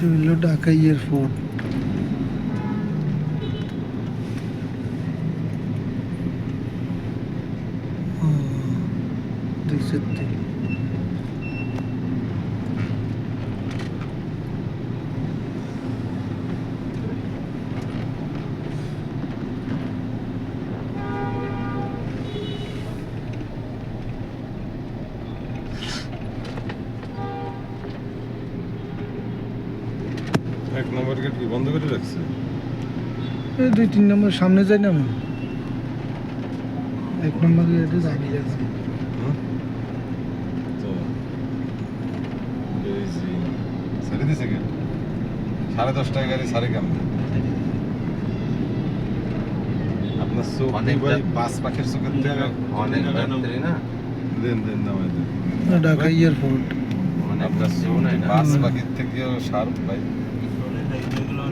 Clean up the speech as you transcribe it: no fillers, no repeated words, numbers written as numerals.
এটা হলো ঢাকা এয়ারপোর্ট। দেখছেন তো? এক নম্বর গেট কি বন্ধ করে রাখছে? এই 2-3 নম্বর সামনে যাই না আমি, 1 নম্বর গেটে যাইনি এখন। তো এই যে ছেড়ে দিছে গেট 10:30টায় গাড়ি সারে কেমন? আপনার চোখ অনেক ভাই যাত্রী। বাস পাখির চোখের থেকে অনেক যাত্রী না, দেন নামাই দেন। ঢাকা এয়ারপোর্ট। মানে আপনার চোখ শোনাই না। বাস পাখির থেকেও শার্প ভাই। এইগুলো